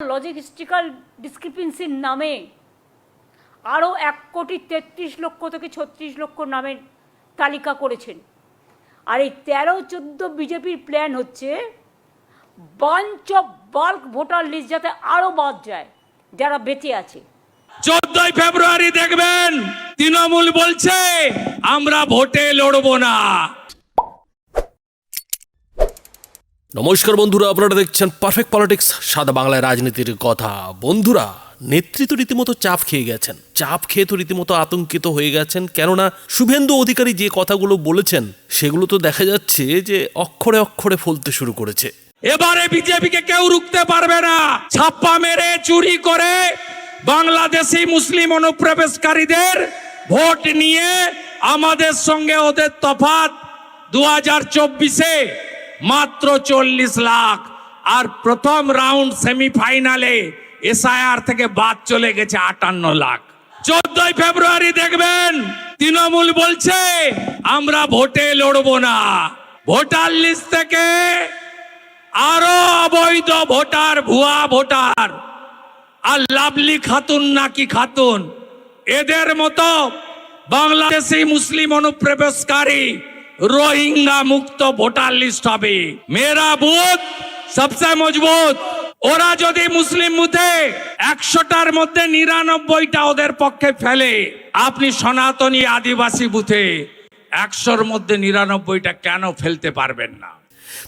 Logistical ডিসক্রিপেন্সির নামে আরও 1,33,00,000 থেকে 36,00,000 নামের তালিকা করেছেন। আর এই 13-14 বিজেপির প্ল্যান হচ্ছে bunch of bulk voter list যাতে আরও বাদ যায় যারা বেঁচে আছে। 14 ফেব্রুয়ারি দেখবেন তৃণমূল বলছে আমরা ভোটে লড়বো না। নমস্কার বন্ধুরা, আপনারা দেখছেন পারফেক্ট পলিটিক্স, সাদা বাংলায় রাজনীতির কথা। বন্ধুরা, নেতৃত্ব রীতিমতো চাপ খেয়ে গেছেন, চাপ খেয়ে তো রীতিমতো আতঙ্কিত হয়ে গেছেন। কেননা শুভেন্দু অধিকারী যে কথাগুলো বলেছেন সেগুলো তো দেখা যাচ্ছে যে অক্ষরে অক্ষরে ফলতে শুরু করেছে। এবারে বিজেপিকে কেউ রুখতে পারবে না। ছাপ্পা মেরে চুরি করে বাংলাদেশি মুসলিম অনুপ্রবেশকারীদের ভোট নিয়ে আমাদের সঙ্গে ওদের তফাৎ 2024-এ মাত্র 40 লাখ। আর প্রথম রাউন্ড সেমিফাইনালে এসআইআর থেকে বাদ চলে গেছে 58 লাখ। 14 ফেব্রুয়ারি দেখবেন তৃণমূল বলছে আমরা ভোটে লড়বো না। ভোটার লিস্ট থেকে আরো অবৈধ ভোটার, ভুয়া ভোটার আর লাভলি খাতুন নাকি খাতুন, এদের মতো বাংলাদেশি মুসলিম অনুপ্রবেশকারী রোহিঙ্গা মুক্ত ভোটার লিস্ট হবে। মেরা বুথ সবচেয়ে মজবুত। ওরা যদি মুসলিম বুথে 100টার মধ্যে 99টা ওদের পক্ষে ফেলে, আপনি সনাতনী আদিবাসী বুথে 100-র মধ্যে 99টা কেন ফেলতে পারবেন না?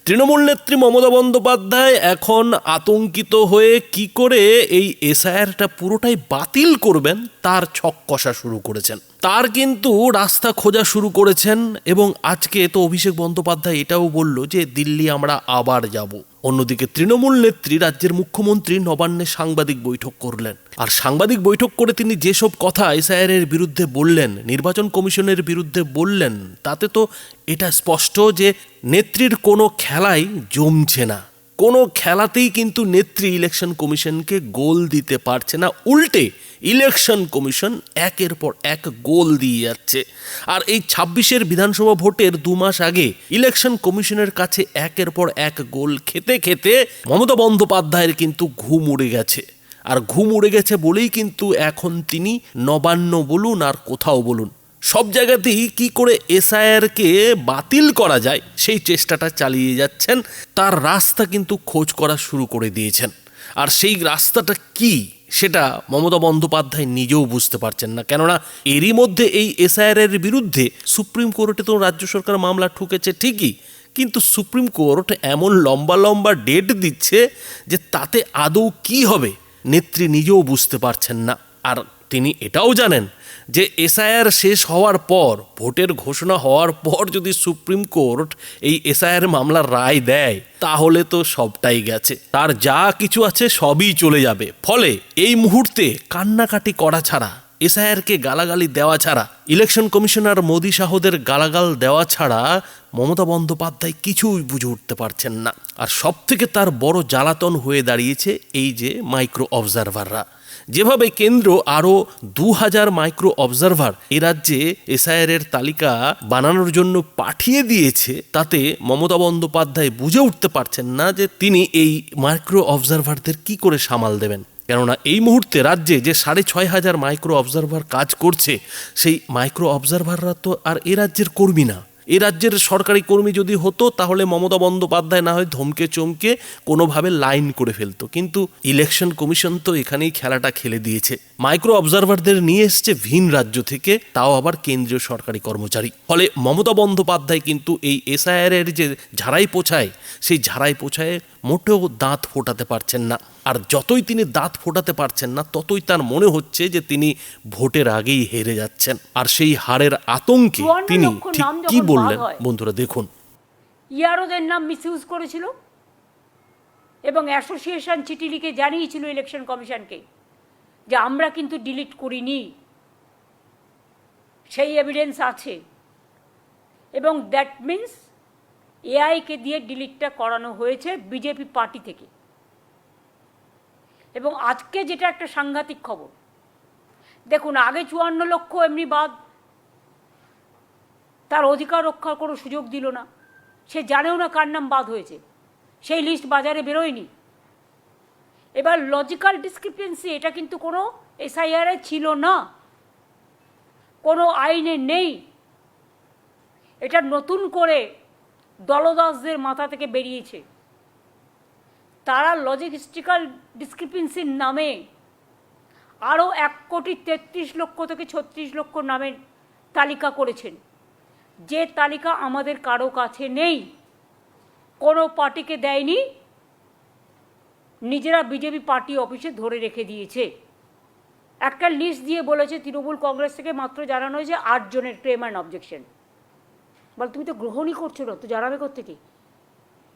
তৃণমূল নেত্রী মমতা বন্দ্যোপাধ্যায় এখন আতঙ্কিত হয়ে কি করে এই এসআইআরটা পুরোটাই বাতিল করবেন তার ছক কষা শুরু করেছেন। তার কিন্তু রাস্তা খোঁজা শুরু করেছেন। এবং আজকে তো অভিষেক বন্দ্যোপাধ্যায় এটাও বলল যে দিল্লি আমরা আবার যাব। অন্যদিকে তৃণমূল নেত্রী রাজ্যের মুখ্যমন্ত্রী নবান্নে সাংবাদিক বৈঠক করলেন। আর সাংবাদিক বৈঠক করে তিনি যেসব কথা এসআইআর এর বিরুদ্ধে বললেন, নির্বাচন কমিশনের বিরুদ্ধে বললেন, তাতে তো এটা স্পষ্ট যে নেত্রীর কোনো খেলাই জমছে না। কোনো খেলাতেই কিন্তু নেত্রী ইলেকশন কমিশনকে গোল দিতে পারছে না। উল্টে ইলেকশন কমিশন একের পর এক গোল দিয়ে যাচ্ছে। আর এই 26-এর বিধানসভা ভোটের 2 মাস আগে ইলেকশন কমিশনের কাছে একের পর এক গোল খেতে খেতে মমতা বন্দ্যোপাধ্যায়ের কিন্তু ঘুম উড়ে গেছে। আর ঘুম উড়ে গেছে বলেই কিন্তু এখন তিনি নবান্ন বলুন আর কোথাও বলুন সব জায়গাতেই কি করে এসআইআরকে বাতিল করা যায় সেই চেষ্টাটা চালিয়ে যাচ্ছেন। তার রাস্তা কিন্তু খোঁজ করা শুরু করে দিয়েছেন। আর সেই রাস্তাটা কি সেটা মমতা বন্দ্যোপাধ্যায় নিজেও বুঝতে পারছেন না। কেননা এরই মধ্যে এই এসআইআর এর বিরুদ্ধে সুপ্রিম কোর্টে তো রাজ্য সরকার মামলা ঠুকেছে ঠিকই, কিন্তু সুপ্রিম কোর্ট এমন লম্বা লম্বা ডেট দিচ্ছে যে তাতে আদৌ কি হবে নেত্রী নিজেও বুঝতে পারছেন না। আর তিনি এটাও জানেন যে এসআইআর শেষ হওয়ার পর, ভোটের ঘোষণা হওয়ার পর যদি সুপ্রিম কোর্ট এই এসআইআর মামলার রায় দেয় তাহলে তো সবটাই গেছে, তার যা কিছু আছে সবই চলে যাবে। ফলে এই মুহূর্তে কান্নাকাটি করা ছাড়া, এসআইআরকে গালাগালি দেওয়া ছাড়া, ইলেকশন কমিশনার মোদি শাহদের গালাগাল দেওয়া ছাড়া মমতা বন্দ্যোপাধ্যায় কিছুই বুঝে উঠতে পারছেন না। আর সব থেকে তার বড় জ্বালাতন হয়ে দাঁড়িয়েছে এই যে মাইক্রো অবজারভাররা। যেভাবে কেন্দ্র আরও 2000 মাইক্রো অবজারভার এ রাজ্যে এসআইআর এর তালিকা বানানোর জন্য পাঠিয়ে দিয়েছে, তাতে মমতা বন্দ্যোপাধ্যায় বুঝে উঠতে পারছেন না যে তিনি এই মাইক্রো অবজারভারদের কি করে সামাল দেবেন। কেননা এই মুহূর্তে রাজ্যে যে 6500 মাইক্রো অবজারভার কাজ করছে, সেই মাইক্রো অবজারভাররা তো আর এ রাজ্যের কর্মী না। এ রাজ্যের সরকারি কর্মী যদি হতো তাহলে মমতা বন্দ্যোপাধ্যায় না হয় ধমকে চমকে কোনোভাবে লাইন করে ফেলতো, কিন্তু ইলেকশন কমিশন তো এখানেই খেলাটা খেলে দিয়েছে। মাইক্রো অবজারভারদের নিয়ে এসছে ভিন রাজ্য থেকে, তাও আবার কেন্দ্রীয় সরকারি কর্মচারী। ফলে মমতা বন্দ্যোপাধ্যায় কিন্তু এই এসআইআর এর যে ঝাড়াই পোছায়, সেই ঝাড়াই পোছায় মোটেও দাঁত ফোটাতে পারছেন না। আর যতই তিনি দাঁত ফোটাতে পারছেন না, ততই তার মনে হচ্ছে যে তিনি ভোটের আগেই হেরে যাচ্ছেন। আর সেই হারের আতঙ্কে তিনি ঠিক কি বললেন বন্ধুরা দেখুন। ইয়ারোদের নাম মিসইউজ করেছিল এবং অ্যাসোসিয়েশন চিঠি লিখে জানিয়েছিল ইলেকশন কমিশনকে যে আমরা কিন্তু ডিলিট করিনি, সেই এভিডেন্স আছে। এবং দ্যাট মিন্স এআইকে দিয়ে ডিলিটটা করানো হয়েছে বিজেপি পার্টি থেকে। এবং আজকে যেটা একটা সাংঘাতিক খবর, দেখুন, আগে 54 লক্ষ এমনি বাদ, তার অধিকার রক্ষার কোনো সুযোগ দিল না, সে জানেও না কার নাম বাদ হয়েছে, সেই লিস্ট বাজারে বেরোয়নি। এবার লজিক্যাল ডিসক্রিপেন্সি, এটা কিন্তু কোনো এসআইআরে ছিল না, কোনো আইনে নেই। এটা নতুন করে দলদাসদের মাথা থেকে বেরিয়েছে। তারা লজিস্টিক্যাল ডিসক্রিপেন্সির নামে আরও 1,33,00,000 থেকে 36,00,000 নামের তালিকা করেছেন, যে তালিকা আমাদের কারো কাছে নেই, কোনো পার্টিকে দেয়নি, নিজেরা বিজেপি পার্টি অফিসে ধরে রেখে দিয়েছে। একটা লিস্ট দিয়ে বলেছে তৃণমূল কংগ্রেস থেকে মাত্র জানানো হয়েছে 8 জনের ক্লেম অ্যান্ড অবজেকশন। বল, তুমি তো গ্রহণই করছো না, তো জানাবে কোত্থেকে?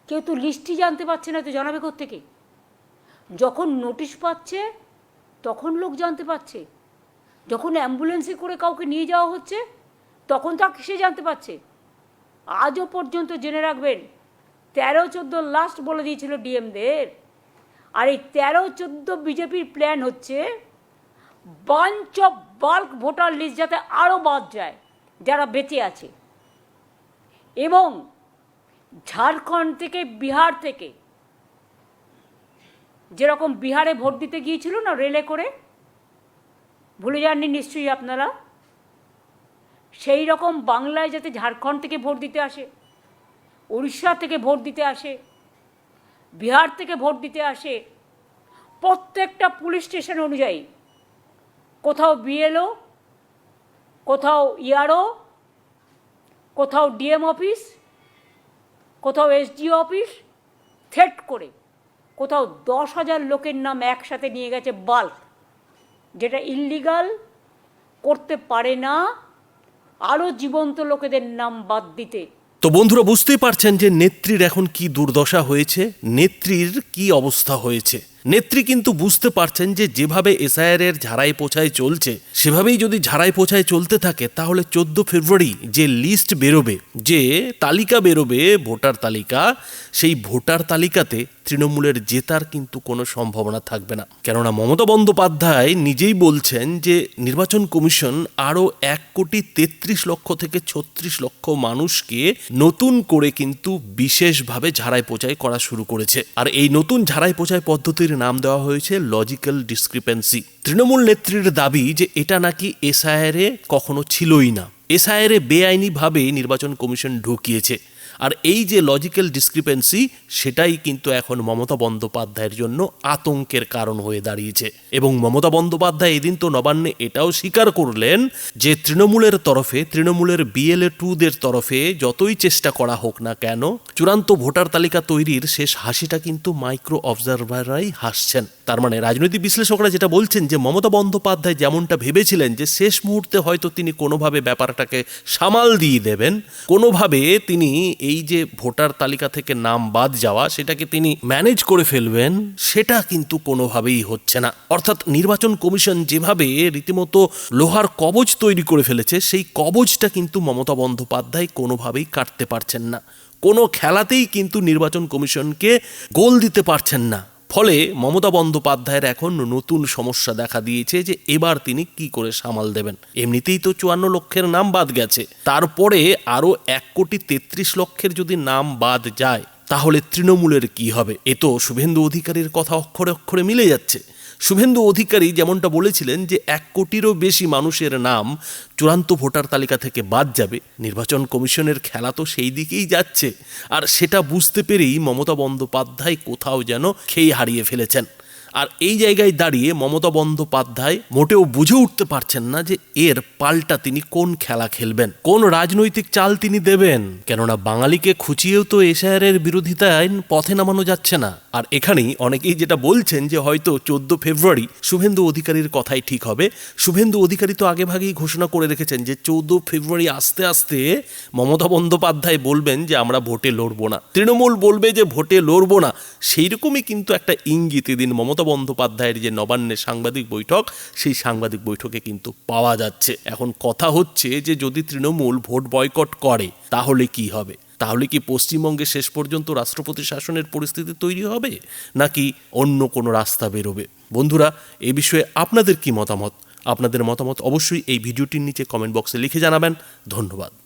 কেউ তো লিস্টই জানতে পারছে না, তো জানাবে কোত্থেকে? যখন নোটিশ পাচ্ছে তখন লোক জানতে পারছে, যখন অ্যাম্বুলেন্সে করে কাউকে নিয়ে যাওয়া হচ্ছে তখন তা সে জানতে পারছে। আজও পর্যন্ত জেনে রাখবেন 13-14 লাস্ট বলে দিয়েছিল ডিএমদের। আর এই 13-14 বিজেপির প্ল্যান হচ্ছে bunch of bulk voter list যাতে আরও বাদ যায় যারা বেঁচে আছে, এবং ঝাড়খণ্ড থেকে, বিহার থেকে, যেরকম বিহারে ভোট দিতে গিয়েছিল না রেলে করে, ভুলে যাননি নিশ্চয়ই আপনারা, সেই রকম বাংলায় যাতে ঝাড়খণ্ড থেকে ভোট দিতে আসে, উড়িষ্যা থেকে ভোট দিতে আসে, বিহার থেকে ভোট দিতে আসে, প্রত্যেকটা পুলিশ স্টেশন অনুযায়ী কোথাও বিএলও, কোথাও ইআরও, কোথাও ডিএম অফিস, কোথাও এসডিও অফিস থ্রেট করে কোথাও 10,000 লোকের নাম একসাথে নিয়ে গেছে বাল্ক, যেটা ইললিগাল, করতে পারে না আরও জীবন্ত লোকেদের নাম বাদ দিতে। তো বন্ধুরা, বুঝতেই পারছেন যে নেত্রীর এখন কি দুর্দশা হয়েছে, নেত্রীর কি অবস্থা হয়েছে। নেত্রী কিন্তু বুঝতে পারছেন যে যেভাবে এসআইআর এর ঝাড়াই পোছায় চলছে, সেভাবেই যদি ঝাড়াই পোছায় চলতে থাকে তাহলে 14 ফেব্রুয়ারি যে লিস্ট বেরোবে, যে তালিকা বেরোবে, ভোটার তালিকা, সেই ভোটার তালিকাতে তৃণমূলের জেতার কিন্তু কোনো সম্ভাবনা থাকবে না। কেননা মমতা বন্দ্যোপাধ্যায় নিজেই বলছেন যে নির্বাচন কমিশন আরও 1,33,00,000 থেকে 36,00,000 মানুষকে নতুন করে কিন্তু বিশেষভাবে ঝাড়াই পোছাই করা শুরু করেছে। আর এই নতুন ঝাড়াই পোছাই পদ্ধতির নাম দেওয়া হয়েছে লজিক্যাল ডিসক্রিপেন্সি। তৃণমূল নেত্রীর দাবি যে এটা নাকি এসআইআর এ কখনো ছিলই না, এসআইআর এ বেআইনিভাবে নির্বাচন কমিশন ঢুকিয়েছে। আর এই যে লজিক্যাল ডিসক্রিপেন্সি, সেটাই কিন্তু এখন মমতা বন্দ্যোপাধ্যায়ের জন্য আতঙ্কের কারণ হয়ে দাঁড়িয়েছে। এবং মমতা বন্দ্যোপাধ্যায় এদিন তো নবান্নে এটাও স্বীকার করলেন যে তৃণমূলের তরফে, তৃণমূলের BLA-2দের তরফে যতই চেষ্টা করা হোক না কেন, চূড়ান্ত ভোটার তালিকা তৈরির শেষ হাসিটা কিন্তু মাইক্রো অবজারভাররাই হাসছেন। তার মানে রাজনৈতিক বিশ্লেষকরা যেটা বলছেন যে মমতা বন্দ্যোপাধ্যায় যেমনটা ভেবেছিলেন যে শেষ মুহূর্তে হয়তো তিনি কোনোভাবে ব্যাপারটাকে সামাল দিয়ে দেবেন, কোনোভাবে তিনি এই যে ভোটার তালিকা থেকে নাম বাদ যাওয়া সেটাকে তিনি ম্যানেজ করে ফেলবেন, সেটা কিন্তু কোনোভাবেই হচ্ছে না। অর্থাৎ নির্বাচন কমিশন যেভাবে রীতিমতো লোহার কবচ তৈরি করে ফেলেছে, সেই কবচটা কিন্তু মমতা বন্দ্যোপাধ্যায় কোনোভাবেই কাটতে পারছেন না। কোনো খেলাতেই কিন্তু নির্বাচন কমিশনকে গোল দিতে পারছেন না। ফলে মমতা বন্দ্যোপাধ্যায়ের এখন নতুন সমস্যা দেখা দিয়েছে যে এবার তিনি কি করে সামাল দেবেন। এমনিতেই তো 54 লক্ষের নাম বাদ গেছে, তারপরে আরও 1,33,00,000 যদি নাম বাদ যায় তাহলে তৃণমূলের কি হবে? এ তো শুভেন্দু অধিকারীর কথা অক্ষরে অক্ষরে মিলে যাচ্ছে। শুভেন্দু অধিকারী যেমনটা বলেছিলেন যে 1 কোটিরও বেশি মানুষের নাম চূড়ান্ত ভোটার তালিকা থেকে বাদ যাবে, নির্বাচন কমিশনের খেলা তো সেই দিকেই যাচ্ছে। আর সেটা বুঝতে পেরেই মমতা বন্দ্যোপাধ্যায় কোথাও যেন খেই হারিয়ে ফেলেছেন। আর এই জায়গায় দাঁড়িয়ে মমতা বন্দ্যোপাধ্যায় মোটেও বুঝে উঠতে পারছেন না যে এর পাল্টা তিনি কোন খেলা খেলবেন, কোন রাজনৈতিক চাল তিনি দেবেন। কেননা বাঙালিকে খুঁচিয়েও তো এসআইআর এর বিরোধিতায় পথে নামানো যাচ্ছে না। আর এখানেই অনেকেই যেটা বলছেন যে হয়তো 14 ফেব্রুয়ারি শুভেন্দু অধিকারীর কথাই ঠিক হবে। শুভেন্দু অধিকারী তো আগেভাগেই ঘোষণা করে রেখেছেন যে 14 ফেব্রুয়ারি আস্তে আস্তে মমতা বন্দ্যোপাধ্যায় বলবেন যে আমরা ভোটে লড়বো না, তৃণমূল বলবে যে ভোটে লড়বো না। সেইরকমই কিন্তু একটা ইঙ্গিত এদিন মমতা বন্দ্যোপাধ্যায়ের যে নবান্নে সাংবাদিক বৈঠক, সেই সাংবাদিক বৈঠকে কিন্তু পাওয়া যাচ্ছে। এখন কথা হচ্ছে যে যদি তৃণমূল ভোট বয়কট করে তাহলে কি হবে? তাহলে কি পশ্চিমবঙ্গে শেষ পর্যন্ত রাষ্ট্রপতি শাসনের পরিস্থিতি তৈরি হবে, নাকি অন্য কোনো রাস্তা বেরোবে? বন্ধুরা, এ বিষয়ে আপনাদের কি মতামত? আপনাদের মতামত অবশ্যই এই ভিডিওটির নিচে কমেন্ট বক্সে লিখে জানাবেন। ধন্যবাদ।